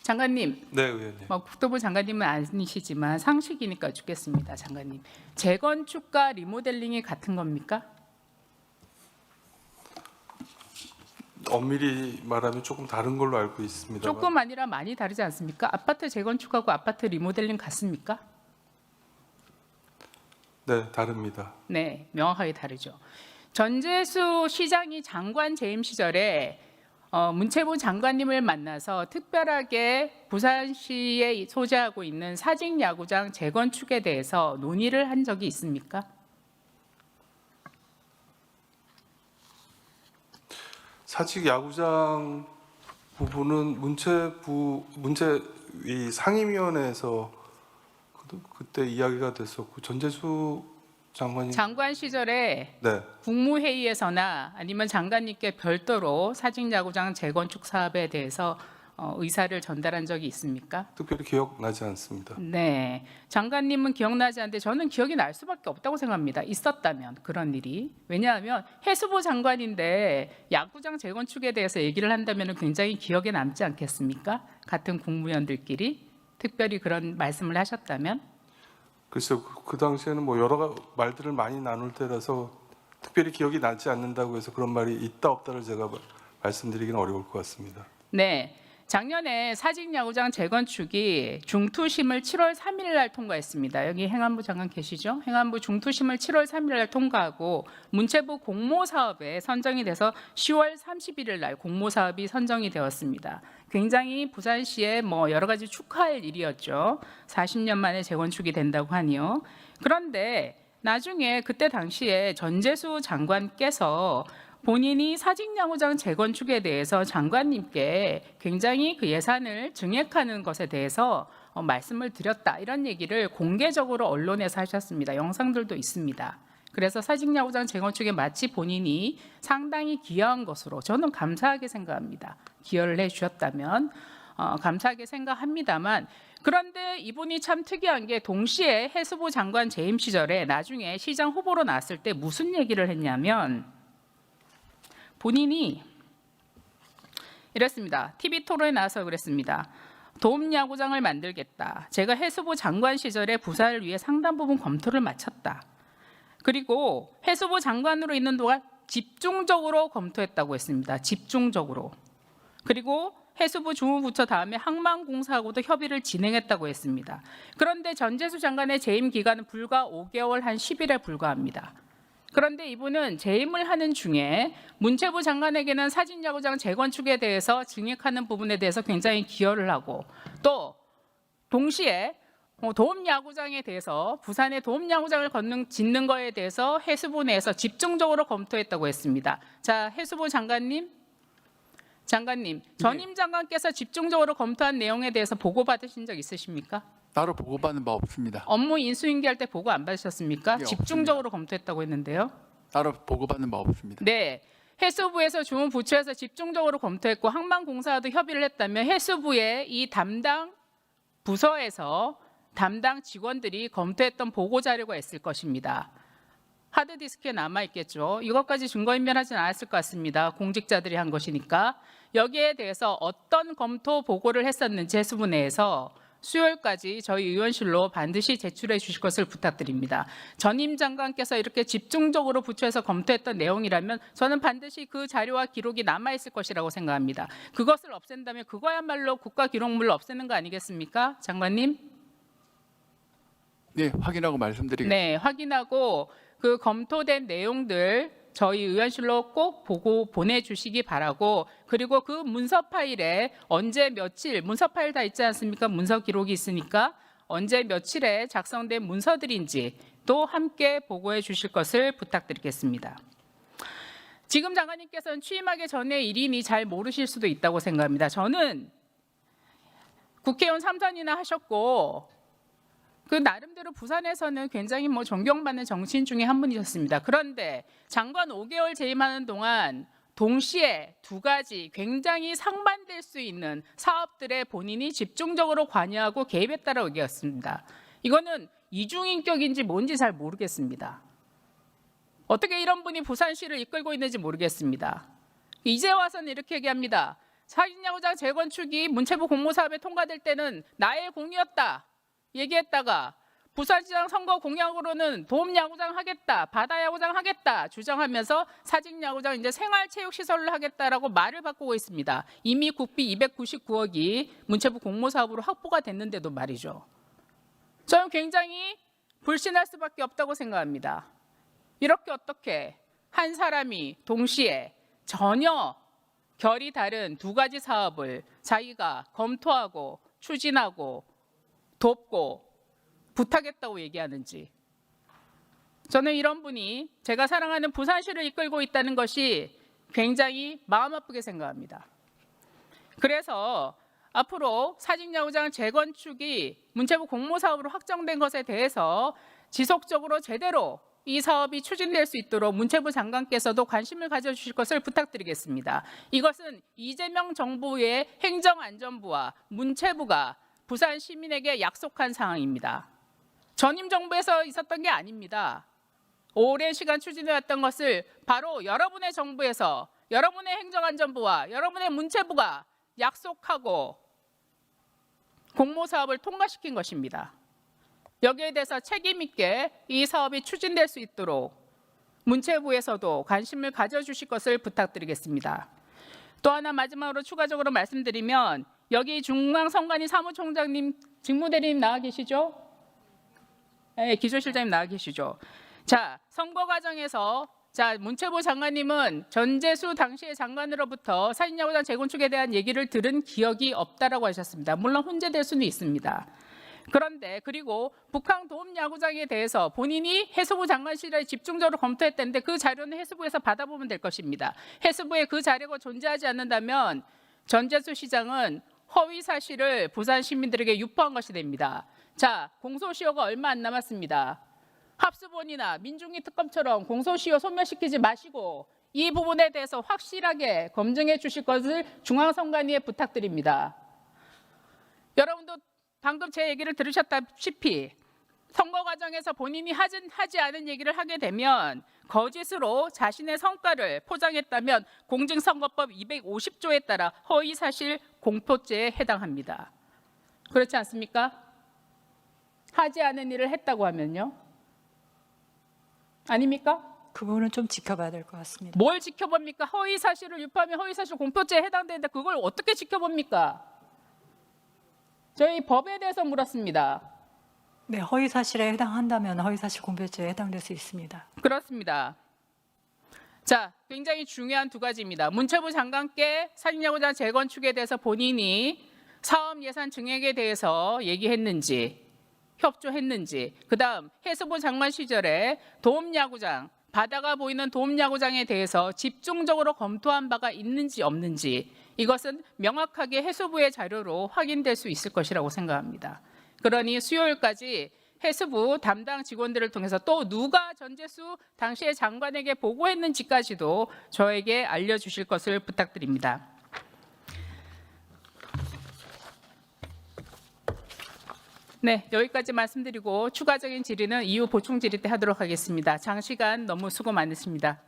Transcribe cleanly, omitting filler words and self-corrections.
장관님. 네, 의원님. 국토부 장관님은 아니시지만 상식이니까 여쭙겠습니다. 장관님. 재건축과 리모델링이 같은 겁니까? 엄밀히 말하면 조금 다른 걸로 알고 있습니다. 조금 아니라 많이 다르지 않습니까? 아파트 재건축하고 아파트 리모델링 같습니까? 네, 다릅니다. 네, 명확하게 다르죠. 전재수 시장이 장관 재임 시절에 문체부 장관님을 만나서 특별하게 부산시에 소재하고 있는 사직야구장 재건축에 대해서 논의를 한 적이 있습니까? 사직 야구장 부분은 문체위 상임위원회에서 그때 이야기가 됐었고 전재수 장관이 장관 시절에 네, 국무회의에서나 아니면 장관님께 별도로 사직야구장 재건축 사업에 대해서 의사를 전달한 적이 있습니까? 특별히 기억나지 않습니다. 네, 장관님은 기억나지 않는데 저는 기억이 날 수밖에 없다고 생각합니다. 있었다면 그런 일이. 왜냐하면 해수부 장관인데 야구장 재건축에 대해서 얘기를 한다면 굉장히 기억에 남지 않겠습니까? 같은 국무위원들끼리 특별히 그런 말씀을 하셨다면. 글쎄요, 그 당시에는 뭐 여러 말들을 많이 나눌 때라서 특별히 기억이 나지 않는다고 해서 그런 말이 있다 없다를 제가 말씀드리기는 어려울 것 같습니다. 네, 작년에 사직야구장 재건축이 중투심을 7월 3일 날 통과했습니다. 여기 행안부 장관 계시죠? 행안부 중투심을 7월 3일 날 통과하고 문체부 공모사업에 선정이 돼서 10월 31일 날 공모사업이 선정이 되었습니다. 굉장히 부산시에 여러 가지 축하할 일이었죠. 40년 만에 재건축이 된다고 하니요. 그런데 나중에 그때 당시에 전재수 장관께서 본인이 사직야구장 재건축에 대해서 장관님께 굉장히 그 예산을 증액하는 것에 대해서 말씀을 드렸다, 이런 얘기를 공개적으로 언론에서 하셨습니다. 영상들도 있습니다. 그래서 사직야구장 재건축에 마치 본인이 상당히 기여한 것으로 저는 감사하게 생각합니다. 기여를 해주셨다면 감사하게 생각합니다만, 그런데 이분이 참 특이한 게 동시에 해수부 장관 재임 시절에 나중에 시장 후보로 나왔을 때 무슨 얘기를 했냐면 본인이 이랬습니다. TV 토론에 나와서 그랬습니다. 도움야구장을 만들겠다. 제가 해수부 장관 시절에 부산을 위해 상당 부분 검토를 마쳤다. 그리고 해수부 장관으로 있는 동안 집중적으로 검토했다고 했습니다. 집중적으로. 그리고 해수부 주무부처 다음에 항만공사하고도 협의를 진행했다고 했습니다. 그런데 전재수 장관의 재임 기간은 불과 5개월 한 10일에 불과합니다. 그런데 이분은 재임을 하는 중에 문체부 장관에게는 사직야구장 재건축에 대해서 증액하는 부분에 대해서 굉장히 기여를 하고, 또 동시에 도움야구장에 대해서 부산의 도움야구장을 짓는 거에 대해서 해수부 내에서 집중적으로 검토했다고 했습니다. 자, 해수부 장관님, 전임 장관께서 집중적으로 검토한 내용에 대해서 보고 받으신 적 있으십니까? 따로 보고받은 바 없습니다. 업무 인수인계할 때 보고 안 받으셨습니까? 네, 집중적으로 검토했다고 했는데요. 따로 보고받는 바 없습니다. 네, 해수부에서 주무부처에서 집중적으로 검토했고 항만공사와도 협의를 했다면 해수부의 이 담당 부서에서 담당 직원들이 검토했던 보고 자료가 있을 것입니다. 하드디스크에 남아있겠죠. 이것까지 증거인멸하지는 않았을 것 같습니다. 공직자들이 한 것이니까. 여기에 대해서 어떤 검토 보고를 했었는지 해수부 내에서 수요일까지 저희 의원실로 반드시 제출해 주실 것을 부탁드립니다. 전임 장관께서 이렇게 집중적으로 부처에서 검토했던 내용이라면 저는 반드시 그 자료와 기록이 남아있을 것이라고 생각합니다. 그것을 없앤다면 그거야말로 국가기록물로 없애는 거 아니겠습니까? 장관님? 네, 확인하고 말씀드리겠습니다. 네, 확인하고 그 검토된 내용들 저희 의원실로 꼭 보고 보내주시기 바라고, 그리고 그 문서 파일에 언제 며칠, 문서 파일 다 있지 않습니까? 문서 기록이 있으니까 언제 며칠에 작성된 문서들인지 또 함께 보고해 주실 것을 부탁드리겠습니다. 지금 장관님께서는 취임하기 전에 일인이 잘 모르실 수도 있다고 생각합니다. 저는 국회의원 3, 4년이나 하셨고 그 나름대로 부산에서는 굉장히 존경받는 정치인 중에 한 분이셨습니다. 그런데 장관 5개월 재임하는 동안 동시에 두 가지 굉장히 상반될 수 있는 사업들에 본인이 집중적으로 관여하고 개입했다라고 얘기했습니다. 이거는 이중인격인지 뭔지 잘 모르겠습니다. 어떻게 이런 분이 부산시를 이끌고 있는지 모르겠습니다. 이제 와서는 이렇게 얘기합니다. 사직야구장 재건축이 문체부 공모사업에 통과될 때는 나의 공이었다 얘기했다가 부산시장 선거 공약으로는 도움야구장 하겠다, 바다야구장 하겠다 주장하면서 사직야구장 이제 생활체육시설을 하겠다라고 말을 바꾸고 있습니다. 이미 국비 299억이 문체부 공모사업으로 확보가 됐는데도 말이죠. 저는 굉장히 불신할 수밖에 없다고 생각합니다. 이렇게 어떻게 한 사람이 동시에 전혀 결이 다른 두 가지 사업을 자기가 검토하고 추진하고 돕고 부탁했다고 얘기하는지, 저는 이런 분이 제가 사랑하는 부산시를 이끌고 있다는 것이 굉장히 마음 아프게 생각합니다. 그래서 앞으로 사직야구장 재건축이 문체부 공모사업으로 확정된 것에 대해서 지속적으로 제대로 이 사업이 추진될 수 있도록 문체부 장관께서도 관심을 가져주실 것을 부탁드리겠습니다. 이것은 이재명 정부의 행정안전부와 문체부가 부산 시민에게 약속한 사항입니다. 전임 정부에서 있었던 게 아닙니다. 오랜 시간 추진해왔던 것을 바로 여러분의 정부에서 여러분의 행정안전부와 여러분의 문체부가 약속하고 공모사업을 통과시킨 것입니다. 여기에 대해서 책임 있게 이 사업이 추진될 수 있도록 문체부에서도 관심을 가져주실 것을 부탁드리겠습니다. 또 하나 마지막으로 추가적으로 말씀드리면, 여기 중앙선관위 사무총장님, 직무대리님 나와 계시죠? 네, 기조실장님 나와 계시죠? 자, 선거 과정에서 문체부 장관님은 전재수 당시의 장관으로부터 사직야구장 재건축에 대한 얘기를 들은 기억이 없다라고 하셨습니다. 물론 혼재될 수는 있습니다. 그런데 그리고 북한 도움야구장에 대해서 본인이 해수부 장관실에 집중적으로 검토했다는데 그 자료는 해수부에서 받아보면 될 것입니다. 해수부에 그 자료가 존재하지 않는다면 전재수 시장은 허위 사실을 부산 시민들에게 유포한 것이 됩니다. 자, 공소시효가 얼마 안 남았습니다. 합수본이나 민중위 특검처럼 공소시효 소멸시키지 마시고 이 부분에 대해서 확실하게 검증해 주실 것을 중앙선관위에 부탁드립니다. 여러분도 방금 제 얘기를 들으셨다시피 선거 과정에서 본인이 하지 않은 얘기를 하게 되면 거짓으로 자신의 성과를 포장했다면 공직선거법 250조에 따라 허위사실 공표죄에 해당합니다. 그렇지 않습니까? 하지 않은 일을 했다고 하면요. 아닙니까? 그 부분은 좀 지켜봐야 될 것 같습니다. 뭘 지켜봅니까? 허위사실을 유포하면 허위사실 공표죄에 해당되는데 그걸 어떻게 지켜봅니까? 저희 법에 대해서 물었습니다. 네, 허위 사실에 해당한다면 허위 사실 공표죄에 해당될 수 있습니다. 그렇습니다. 자, 굉장히 중요한 두 가지입니다. 문체부 장관께 사직야구장 재건축에 대해서 본인이 사업 예산 증액에 대해서 얘기했는지, 협조했는지, 그다음 해수부 장관 시절에 도움야구장, 바다가 보이는 도움야구장에 대해서 집중적으로 검토한 바가 있는지 없는지, 이것은 명확하게 해수부의 자료로 확인될 수 있을 것이라고 생각합니다. 그러니 수요일까지 해수부 담당 직원들을 통해서 또 누가 전재수 당시의 장관에게 보고했는지까지도 저에게 알려주실 것을 부탁드립니다. 네, 여기까지 말씀드리고 추가적인 질의는 이후 보충 질의 때 하도록 하겠습니다. 장시간 너무 수고 많으십니다.